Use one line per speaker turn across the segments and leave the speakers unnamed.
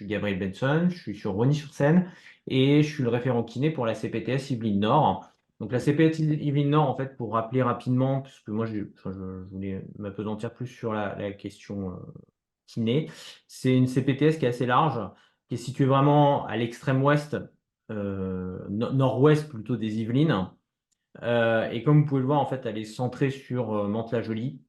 suis Gabriel Benson, je suis sur Rosny-sur-Seine et je suis le référent kiné pour la CPTS Yvelines Nord. Donc la CPTS Yvelines Nord, en fait, pour rappeler rapidement, parce que moi je voulais m'appesantir plus sur la question kiné, c'est une CPTS qui est assez large, qui est située vraiment à l'extrême ouest, nord-ouest plutôt des Yvelines. Et comme vous pouvez le voir, en fait, elle est centrée sur Mantes-la-Jolie.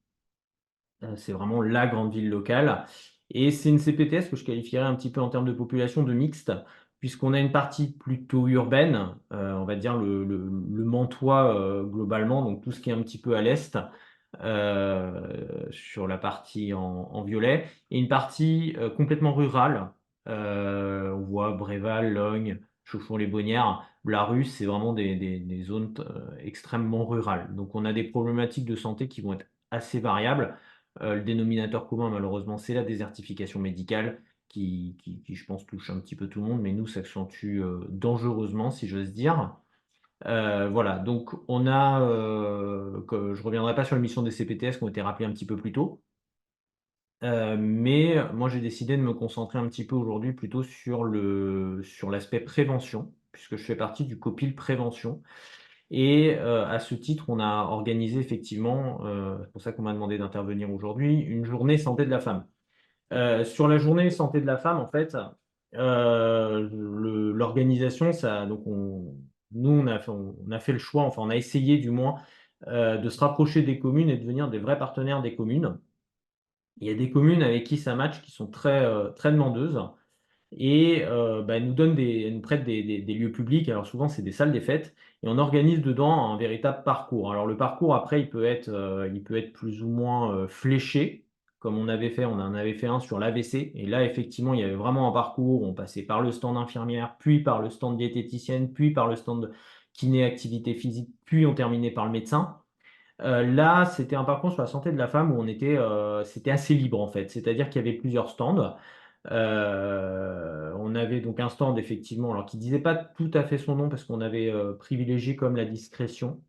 C'est vraiment la grande ville locale et c'est une CPTS que je qualifierais un petit peu en termes de population de mixte, puisqu'on a une partie plutôt urbaine, on va dire le Mantois, globalement, donc tout ce qui est un petit peu à l'est, sur la partie en violet et une partie, complètement rurale. On voit Bréval, Lognes, Chauchon-les-Bonnières. Blarus, c'est vraiment des zones, extrêmement rurales. Donc on a des problématiques de santé qui vont être assez variables. Le dénominateur commun, malheureusement, c'est la désertification médicale qui, je pense, touche un petit peu tout le monde, mais nous, s'accentue dangereusement, si j'ose dire. Voilà, donc on a, je ne reviendrai pas sur l'émission des CPTS qui ont été rappelées un petit peu plus tôt, mais moi j'ai décidé de me concentrer un petit peu aujourd'hui plutôt sur l'aspect prévention, puisque je fais partie du COPIL prévention. Et à ce titre, on a organisé effectivement, c'est pour ça qu'on m'a demandé d'intervenir aujourd'hui, une journée santé de la femme. Sur la journée santé de la femme, en fait, l'organisation, ça, donc nous, on a fait le choix, enfin, on a essayé du moins de se rapprocher des communes et de devenir des vrais partenaires des communes. Il y a des communes avec qui ça match, qui sont très demandeuses et bah, elles nous prêtent des lieux publics. Alors souvent, c'est des salles des fêtes et on organise dedans un véritable parcours. Alors le parcours après, il peut être plus ou moins, fléché, comme on en avait fait un sur l'AVC et là, effectivement, il y avait vraiment un parcours. On passait par le stand infirmière, puis par le stand diététicienne, puis par le stand kiné activité physique, puis on terminait par le médecin. Là, c'était un parcours sur la santé de la femme où c'était assez libre en fait. C'est-à-dire qu'il y avait plusieurs stands. On avait donc un stand effectivement, alors qui disait pas tout à fait son nom parce qu'on avait, privilégié comme la discrétion,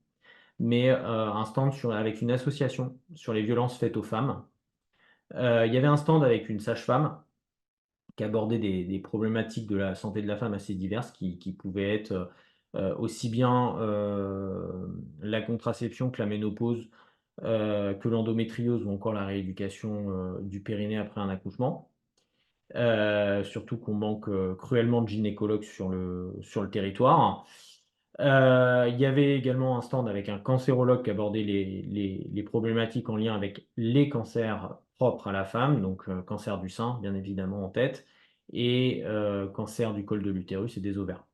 mais, un stand avec une association sur les violences faites aux femmes. Il y avait un stand avec une sage-femme qui abordait des problématiques de la santé de la femme assez diverses qui pouvaient être, aussi bien, la contraception que la ménopause, que l'endométriose ou encore la rééducation, du périnée après un accouchement. Surtout qu'on manque, cruellement de gynécologues sur le territoire. Il y avait également un stand avec un cancérologue qui abordait les problématiques en lien avec les cancers propres à la femme, donc cancer du sein, bien évidemment en tête et cancer du col de l'utérus et des ovaires.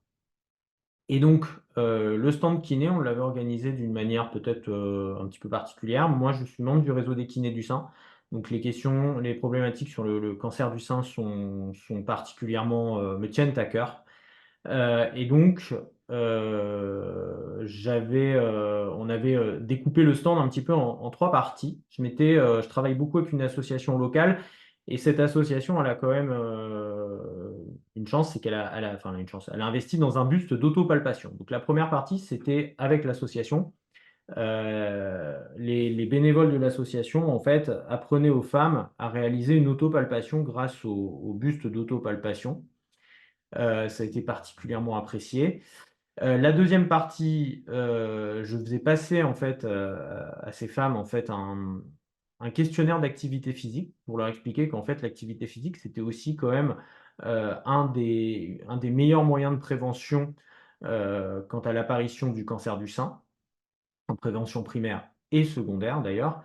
Et donc, le stand kiné, on l'avait organisé d'une manière peut-être, un petit peu particulière. Moi, je suis membre du réseau des kinés du sein, donc les problématiques sur le cancer du sein sont particulièrement, me tiennent à cœur. Et donc, on avait, découpé le stand un petit peu en 3 parties. Je travaille beaucoup avec une association locale et cette association, elle a quand même, une chance, c'est elle a investi dans un buste d'autopalpation. Donc la première partie, c'était avec l'association. Les bénévoles de l'association, en fait, apprenaient aux femmes à réaliser une autopalpation grâce au buste d'autopalpation. Ça a été particulièrement apprécié. La deuxième partie, je faisais passer en fait, à ces femmes en fait un questionnaire d'activité physique pour leur expliquer qu'en fait l'activité physique, c'était aussi quand même, un des meilleurs moyens de prévention, quant à l'apparition du cancer du sein, en prévention primaire et secondaire d'ailleurs.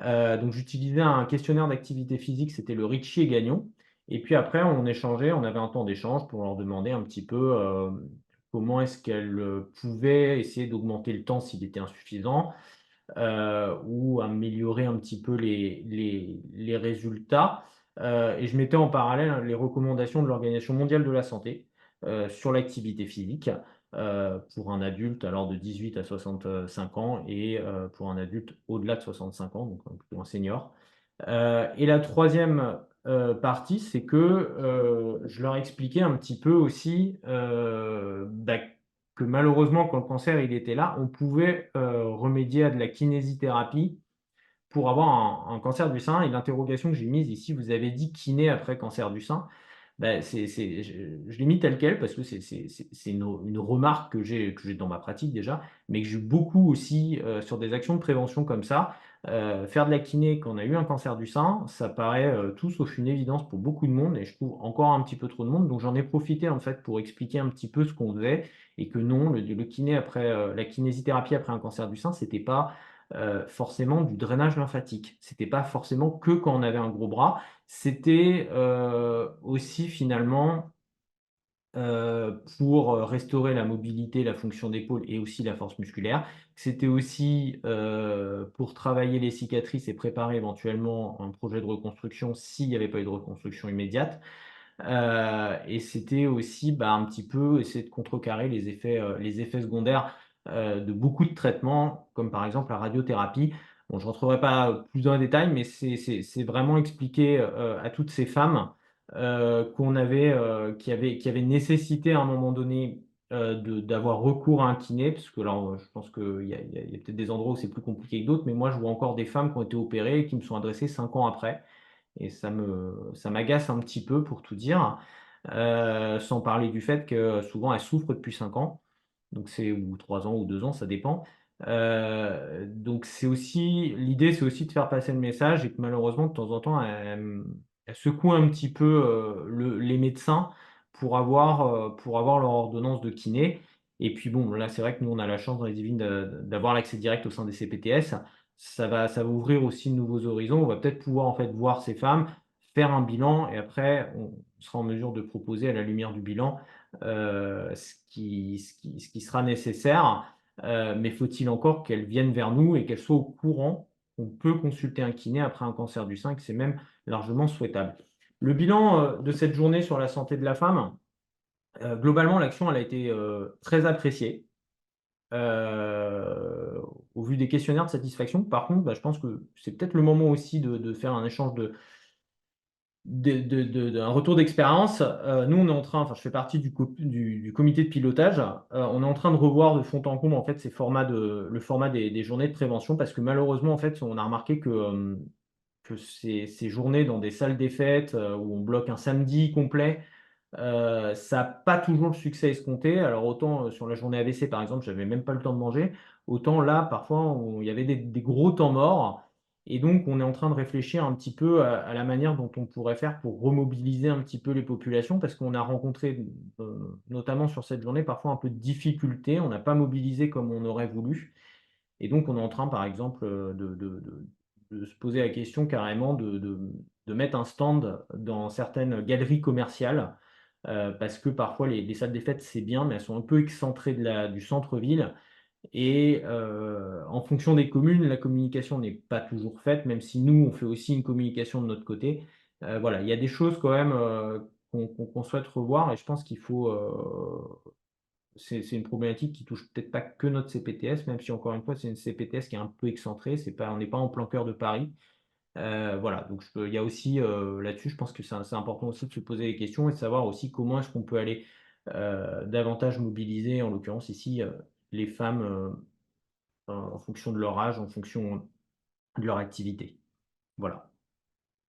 Donc j'utilisais un questionnaire d'activité physique, c'était le Ritchie et Gagnon et puis après on échangeait, on avait un temps d'échange pour leur demander un petit peu, comment est-ce qu'elles, pouvaient essayer d'augmenter le temps s'il était insuffisant, ou améliorer un petit peu les résultats. Et je mettais en parallèle, hein, les recommandations de l'Organisation mondiale de la santé, sur l'activité physique, pour un adulte alors de 18 à 65 ans et pour un adulte au-delà de 65 ans, donc plutôt un senior. Et la troisième partie, c'est que, je leur expliquais un petit peu aussi, bah, que malheureusement, quand le cancer il était là, on pouvait, remédier à de la kinésithérapie pour avoir un cancer du sein et l'interrogation que j'ai mise ici, vous avez dit kiné après cancer du sein. Bah, je l'ai mis tel quel parce que c'est une remarque que j'ai dans ma pratique déjà, mais que j'ai eu beaucoup aussi, sur des actions de prévention comme ça. Faire de la kiné quand on a eu un cancer du sein, ça paraît, tout sauf une évidence pour beaucoup de monde et je trouve encore un petit peu trop de monde. Donc j'en ai profité en fait pour expliquer un petit peu ce qu'on faisait et que non, le kiné après, la kinésithérapie après un cancer du sein, c'était pas, forcément du drainage lymphatique. C'était pas forcément que quand on avait un gros bras. C'était, aussi finalement, pour, restaurer la mobilité, la fonction d'épaule et aussi la force musculaire. C'était aussi, pour travailler les cicatrices et préparer éventuellement un projet de reconstruction s'il n'y avait pas eu de reconstruction immédiate. Et c'était aussi, bah, un petit peu essayer de contrecarrer les effets secondaires, de beaucoup de traitements, comme par exemple la radiothérapie. Bon, je rentrerai pas plus dans les détails, mais c'est vraiment expliquer, à toutes ces femmes, qui avaient nécessité à un moment donné, d'avoir recours à un kiné, parce que là, je pense qu'il y a peut-être des endroits où c'est plus compliqué que d'autres, mais moi je vois encore des femmes qui ont été opérées et qui me sont adressées 5 ans après. Et ça m'agace un petit peu pour tout dire, sans parler du fait que souvent elles souffrent depuis 5 ans, donc c'est ou 3 ans ou 2 ans, ça dépend. Donc c'est aussi l'idée, c'est aussi de faire passer le message et que malheureusement de temps en temps elles secouent un petit peu, les médecins pour avoir leur ordonnance de kiné et puis bon, là c'est vrai que nous on a la chance dans les Yvelines d'avoir l'accès direct au sein des CPTS. Ça va ouvrir aussi de nouveaux horizons. On va peut-être pouvoir, en fait, voir ces femmes, faire un bilan et après on sera en mesure de proposer à la lumière du bilan, ce qui sera nécessaire. Mais faut-il encore qu'elles viennent vers nous et qu'elles soient au courant qu'on peut consulter un kiné après un cancer du sein et que c'est même largement souhaitable. Le bilan, de cette journée sur la santé de la femme, globalement l'action elle a été, très appréciée. Heu, Au vu des questionnaires de satisfaction. Par contre, bah, je pense que c'est peut-être le moment aussi de faire un échange d'un retour d'expérience. Nous, on est en train enfin, je fais partie du comité de pilotage. On est en train de revoir de fond en comble, en fait, le format des journées de prévention parce que malheureusement, en fait, on a remarqué que ces journées dans des salles des fêtes, où on bloque un samedi complet. Ça a pas toujours le succès escompté. Alors autant, sur la journée AVC par exemple, j'avais même pas le temps de manger, autant là parfois il y avait des gros temps morts et donc on est en train de réfléchir un petit peu à la manière dont on pourrait faire pour remobiliser un petit peu les populations parce qu'on a rencontré, notamment sur cette journée, parfois un peu de difficultés. On n'a pas mobilisé comme on aurait voulu et donc on est en train par exemple, de se poser la question carrément de mettre un stand dans certaines galeries commerciales. Parce que parfois les salles des fêtes, c'est bien, mais elles sont un peu excentrées du centre-ville et en fonction des communes, la communication n'est pas toujours faite, même si nous, on fait aussi une communication de notre côté. Voilà, il y a des choses quand même, qu'on souhaite revoir et je pense qu'il faut, c'est une problématique qui touche peut-être pas que notre CPTS, même si encore une fois, c'est une CPTS qui est un peu excentrée, on n'est pas en plein cœur de Paris. Voilà, donc il y a aussi, là-dessus, je pense que c'est important aussi de se poser les questions et de savoir aussi comment est-ce qu'on peut aller, davantage mobiliser, en l'occurrence ici, les femmes, en fonction de leur âge, en fonction de leur activité. Voilà.